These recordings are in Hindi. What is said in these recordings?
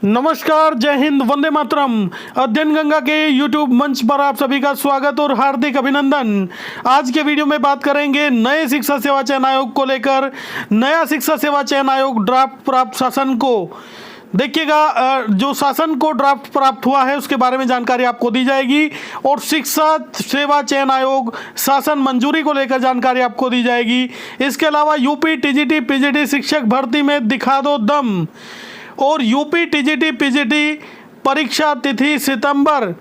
नमस्कार, जय हिंद, वंदे मातरम। अध्ययन गंगा के यूट्यूब मंच पर आप सभी का स्वागत और हार्दिक अभिनंदन। आज के वीडियो में बात करेंगे नए शिक्षा सेवा चयन आयोग को लेकर। नया शिक्षा सेवा चयन आयोग ड्राफ्ट प्राप्त शासन को देखिएगा, जो शासन को ड्राफ्ट प्राप्त हुआ है उसके बारे में जानकारी आपको दी जाएगी और शिक्षा सेवा चयन आयोग शासन मंजूरी को लेकर जानकारी आपको दी जाएगी। इसके अलावा यूपी टीजीटी पीजीटी शिक्षक भर्ती में दिखा दो दम और यूपी टीजीटी पीजीटी परीक्षा तिथि सितंबर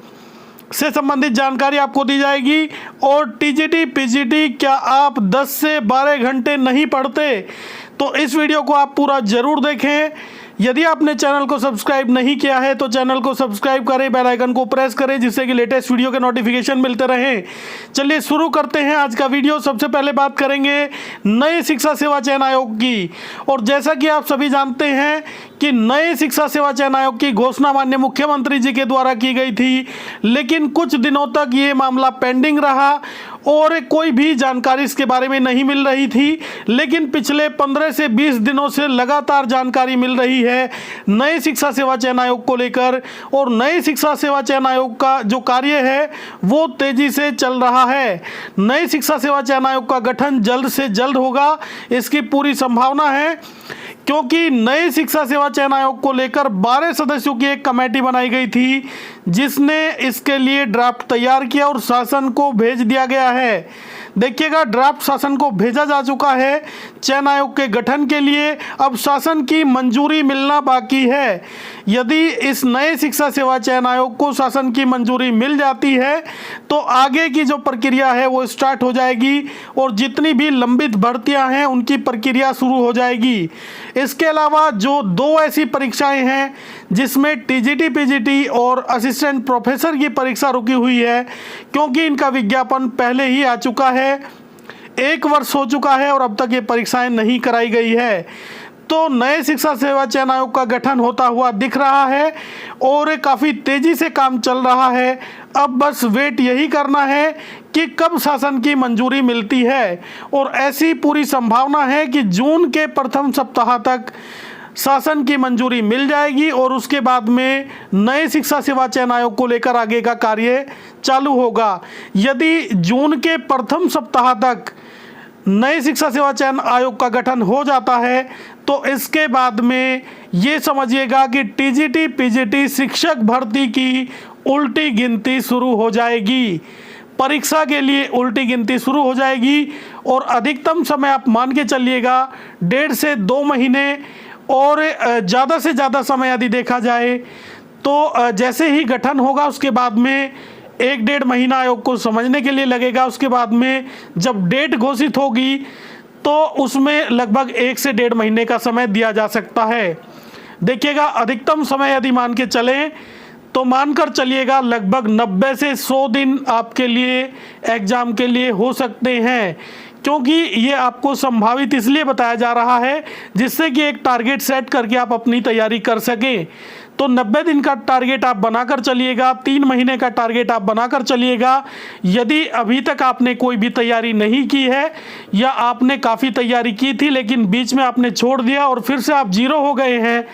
से संबंधित जानकारी आपको दी जाएगी। और टीजीटी पीजीटी क्या आप 10 से 12 घंटे नहीं पढ़ते? तो इस वीडियो को आप पूरा जरूर देखें। यदि आपने चैनल को सब्सक्राइब नहीं किया है तो चैनल को सब्सक्राइब करें, बेल आइकन को प्रेस करें जिससे कि लेटेस्ट वीडियो के नोटिफिकेशन मिलते रहें। चलिए शुरू करते हैं आज का वीडियो। सबसे पहले बात करेंगे नए शिक्षा सेवा चयन आयोग की। और जैसा कि आप सभी जानते हैं कि नए शिक्षा सेवा चयन आयोग की घोषणा माननीय मुख्यमंत्री जी के द्वारा की गई थी, लेकिन कुछ दिनों तक ये मामला पेंडिंग रहा और कोई भी जानकारी इसके बारे में नहीं मिल रही थी। लेकिन पिछले 15 से 20 दिनों से लगातार जानकारी मिल रही है नए शिक्षा सेवा चयन आयोग को लेकर। और नए शिक्षा सेवा चयन आयोग का जो कार्य है वो तेजी से चल रहा है। नए शिक्षा सेवा चयन आयोग का गठन जल्द से जल्द होगा, इसकी पूरी संभावना है, क्योंकि नए शिक्षा सेवा चयन आयोग को लेकर 12 सदस्यों की एक कमेटी बनाई गई थी जिसने इसके लिए ड्राफ्ट तैयार किया और शासन को भेज दिया गया है। देखिएगा, ड्राफ्ट शासन को भेजा जा चुका है चयन आयोग के गठन के लिए। अब शासन की मंजूरी मिलना बाकी है। यदि इस नए शिक्षा सेवा चयन आयोग को शासन की मंजूरी मिल जाती है तो आगे की जो प्रक्रिया है वो स्टार्ट हो जाएगी और जितनी भी लंबित भर्तियां हैं उनकी प्रक्रिया शुरू हो जाएगी। इसके अलावा जो 2 ऐसी परीक्षाएं हैं जिसमें टीजीटी पीजीटी और असिस्टेंट प्रोफेसर की परीक्षा रुकी हुई है, क्योंकि इनका विज्ञापन पहले ही आ चुका है, 1 वर्ष हो चुका है और अब तक ये परीक्षाएं नहीं कराई गई है। तो नए शिक्षा सेवा चयन आयोग का गठन होता हुआ दिख रहा है और काफ़ी तेज़ी से काम चल रहा है। अब बस वेट यही करना है कि कब शासन की मंजूरी मिलती है। और ऐसी पूरी संभावना है कि जून के प्रथम सप्ताह तक शासन की मंजूरी मिल जाएगी और उसके बाद में नए शिक्षा सेवा चयन आयोग को लेकर आगे का कार्य चालू होगा। यदि जून के प्रथम सप्ताह तक नए शिक्षा सेवा चयन आयोग का गठन हो जाता है तो इसके बाद में ये समझिएगा कि टीजीटी पीजीटी शिक्षक भर्ती की उल्टी गिनती शुरू हो जाएगी। परीक्षा के लिए उल्टी गिनती शुरू हो जाएगी और अधिकतम समय आप मान के चलिएगा 1.5 से 2 महीने और ज़्यादा से ज़्यादा समय यदि देखा जाए तो जैसे ही गठन होगा उसके बाद में 1-1.5 महीना आयोग को समझने के लिए लगेगा। उसके बाद में जब डेट घोषित होगी तो उसमें लगभग 1 से 1.5 महीने का समय दिया जा सकता है। देखिएगा, अधिकतम समय यदि मान के चलें तो मानकर चलिएगा लगभग 90 से 100 दिन आपके लिए एग्ज़ाम के लिए हो सकते हैं, क्योंकि ये आपको संभावित इसलिए बताया जा रहा है जिससे कि एक टारगेट सेट करके आप अपनी तैयारी कर सकें। तो 90 दिन का टारगेट आप बनाकर चलिएगा, 3 महीने का टारगेट आप बनाकर चलिएगा। यदि अभी तक आपने कोई भी तैयारी नहीं की है या आपने काफ़ी तैयारी की थी लेकिन बीच में आपने छोड़ दिया और फिर से आप 0 हो गए हैं,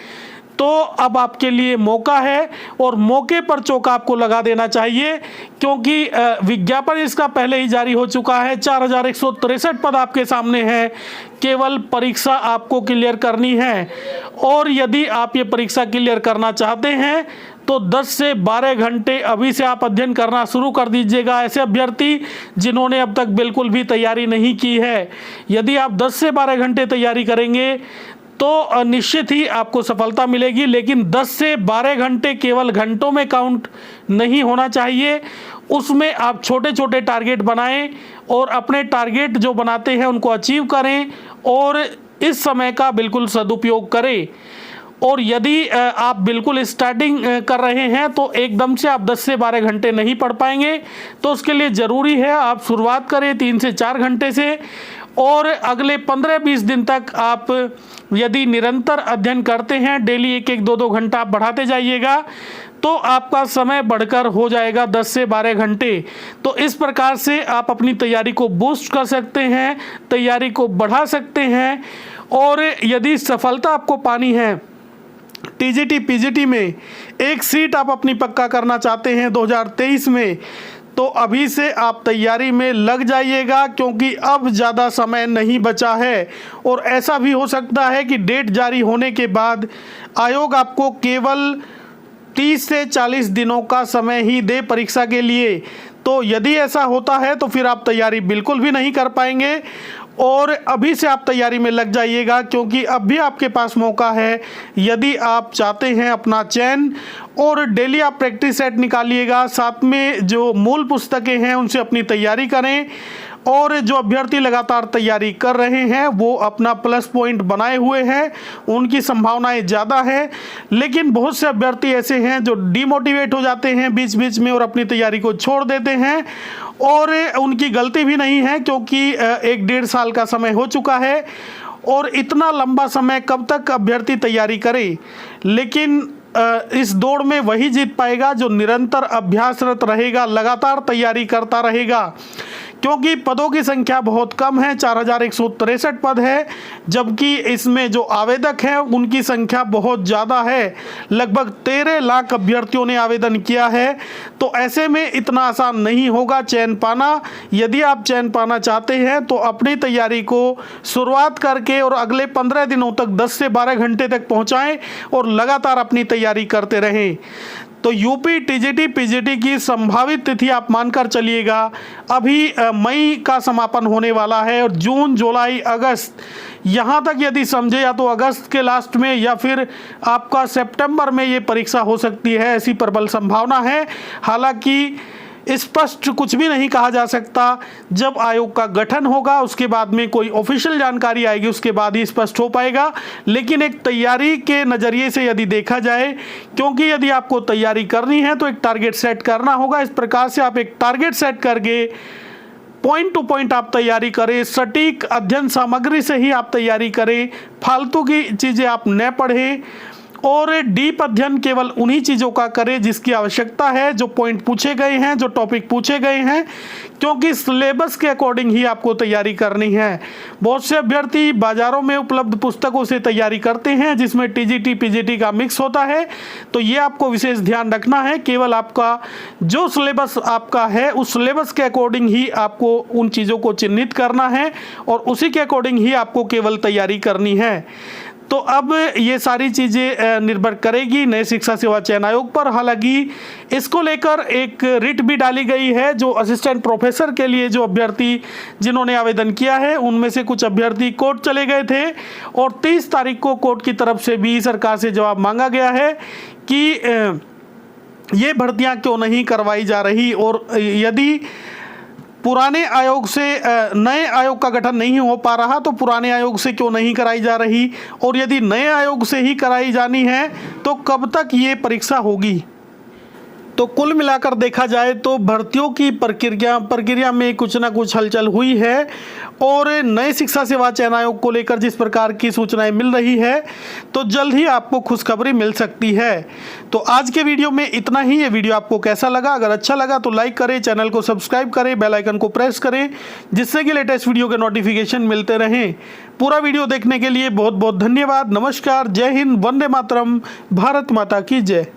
तो अब आपके लिए मौका है और मौके पर चौका आपको लगा देना चाहिए, क्योंकि विज्ञापन इसका पहले ही जारी हो चुका है। 4163 पद आपके सामने हैं, केवल परीक्षा आपको क्लियर करनी है। और यदि आप ये परीक्षा क्लियर करना चाहते हैं तो 10 से 12 घंटे अभी से आप अध्ययन करना शुरू कर दीजिएगा। ऐसे अभ्यर्थी जिन्होंने अब तक बिल्कुल भी तैयारी नहीं की है, यदि आप 10 से 12 घंटे तैयारी करेंगे तो निश्चित ही आपको सफलता मिलेगी। लेकिन 10 से 12 घंटे केवल घंटों में काउंट नहीं होना चाहिए, उसमें आप छोटे छोटे टारगेट बनाएं और अपने टारगेट जो बनाते हैं उनको अचीव करें और इस समय का बिल्कुल सदुपयोग करें। और यदि आप बिल्कुल स्टार्टिंग कर रहे हैं तो एकदम से आप 10 से 12 घंटे नहीं पढ़ पाएंगे, तो उसके लिए ज़रूरी है आप शुरुआत करें 3 से 4 घंटे से और अगले 15-20 दिन तक आप यदि निरंतर अध्ययन करते हैं, डेली 1-1, 2-2 घंटा आप बढ़ाते जाइएगा तो आपका समय बढ़कर हो जाएगा 10 से 12 घंटे। तो इस प्रकार से आप अपनी तैयारी को बूस्ट कर सकते हैं, तैयारी को बढ़ा सकते हैं। और यदि सफलता आपको पानी है टीजीटी पीजीटी में एक सीट आप अपनी पक्का करना चाहते हैं 2023 में, तो अभी से आप तैयारी में लग जाइएगा, क्योंकि अब ज़्यादा समय नहीं बचा है। और ऐसा भी हो सकता है कि डेट जारी होने के बाद आयोग आपको केवल 30 से 40 दिनों का समय ही दे परीक्षा के लिए। तो यदि ऐसा होता है तो फिर आप तैयारी बिल्कुल भी नहीं कर पाएंगे। और अभी से आप तैयारी में लग जाइएगा, क्योंकि अब भी आपके पास मौका है। यदि आप चाहते हैं अपना चयन, और डेली आप प्रैक्टिस सेट निकालिएगा, साथ में जो मूल पुस्तकें हैं उनसे अपनी तैयारी करें। और जो अभ्यर्थी लगातार तैयारी कर रहे हैं वो अपना प्लस पॉइंट बनाए हुए हैं, उनकी संभावनाएं ज़्यादा हैं। लेकिन बहुत से अभ्यर्थी ऐसे हैं जो डिमोटिवेट हो जाते हैं बीच बीच में और अपनी तैयारी को छोड़ देते हैं। और उनकी गलती भी नहीं है, क्योंकि 1-1.5 साल का समय हो चुका है, और इतना लंबा समय कब तक अभ्यर्थी तैयारी करे। लेकिन इस दौड़ में वही जीत पाएगा जो निरंतर अभ्यासरत रहेगा, लगातार तैयारी करता रहेगा। क्योंकि पदों की संख्या बहुत कम है, 4163 पद है, जबकि इसमें जो आवेदक हैं उनकी संख्या बहुत ज़्यादा है। लगभग 13 लाख अभ्यर्थियों ने आवेदन किया है। तो ऐसे में इतना आसान नहीं होगा चयन पाना। यदि आप चयन पाना चाहते हैं तो अपनी तैयारी को शुरुआत करके और अगले 15 दिनों तक 10 से 12 घंटे तक पहुँचाएँ और लगातार अपनी तैयारी करते रहें। तो यूपी टीजीटी पीजीटी की संभावित तिथि आप मानकर चलिएगा, अभी मई का समापन होने वाला है, और जून जुलाई अगस्त यहाँ तक यदि समझे, या तो अगस्त के लास्ट में या फिर आपका सितंबर में ये परीक्षा हो सकती है, ऐसी प्रबल संभावना है। हालांकि स्पष्ट कुछ भी नहीं कहा जा सकता। जब आयोग का गठन होगा उसके बाद में कोई ऑफिशियल जानकारी आएगी, उसके बाद ही स्पष्ट हो पाएगा। लेकिन एक तैयारी के नज़रिए से यदि देखा जाए, क्योंकि यदि आपको तैयारी करनी है तो एक टारगेट सेट करना होगा। इस प्रकार से आप एक टारगेट सेट करके पॉइंट टू पॉइंट आप तैयारी करें, सटीक अध्ययन सामग्री से ही आप तैयारी करें, फालतू की चीज़ें आप न पढ़ें, और डीप अध्ययन केवल उन्हीं चीज़ों का करें जिसकी आवश्यकता है, जो पॉइंट पूछे गए हैं, जो टॉपिक पूछे गए हैं, क्योंकि सिलेबस के अकॉर्डिंग ही आपको तैयारी करनी है। बहुत से अभ्यर्थी बाज़ारों में उपलब्ध पुस्तकों से तैयारी करते हैं जिसमें टीजीटी पीजीटी का मिक्स होता है। तो ये आपको विशेष ध्यान रखना है, केवल आपका जो सिलेबस आपका है उस सिलेबस के अकॉर्डिंग ही आपको उन चीज़ों को चिन्हित करना है, और उसी के अकॉर्डिंग ही आपको केवल तैयारी करनी है। तो अब ये सारी चीज़ें निर्भर करेगी नए शिक्षा सेवा चयन आयोग पर। हालांकि इसको लेकर एक रिट भी डाली गई है, जो असिस्टेंट प्रोफेसर के लिए जो अभ्यर्थी जिन्होंने आवेदन किया है उनमें से कुछ अभ्यर्थी कोर्ट चले गए थे, और 30 तारीख को कोर्ट की तरफ से भी सरकार से जवाब मांगा गया है कि ये भर्तियां क्यों नहीं करवाई जा रही, और यदि पुराने आयोग से नए आयोग का गठन नहीं हो पा रहा तो पुराने आयोग से क्यों नहीं कराई जा रही, और यदि नए आयोग से ही कराई जानी है तो कब तक ये परीक्षा होगी। तो कुल मिलाकर देखा जाए तो भर्तियों की प्रक्रिया में कुछ ना कुछ हलचल हुई है, और नए शिक्षा सेवा चयन आयोग को लेकर जिस प्रकार की सूचनाएं मिल रही है तो जल्द ही आपको खुशखबरी मिल सकती है। तो आज के वीडियो में इतना ही। ये वीडियो आपको कैसा लगा? अगर अच्छा लगा तो लाइक करें, चैनल को सब्सक्राइब करें, बेल आइकन को प्रेस करें, जिससे कि लेटेस्ट वीडियो के नोटिफिकेशन मिलते रहें। पूरा वीडियो देखने के लिए बहुत बहुत धन्यवाद। नमस्कार, जय हिंद, वंदे मातरम, भारत माता की जय।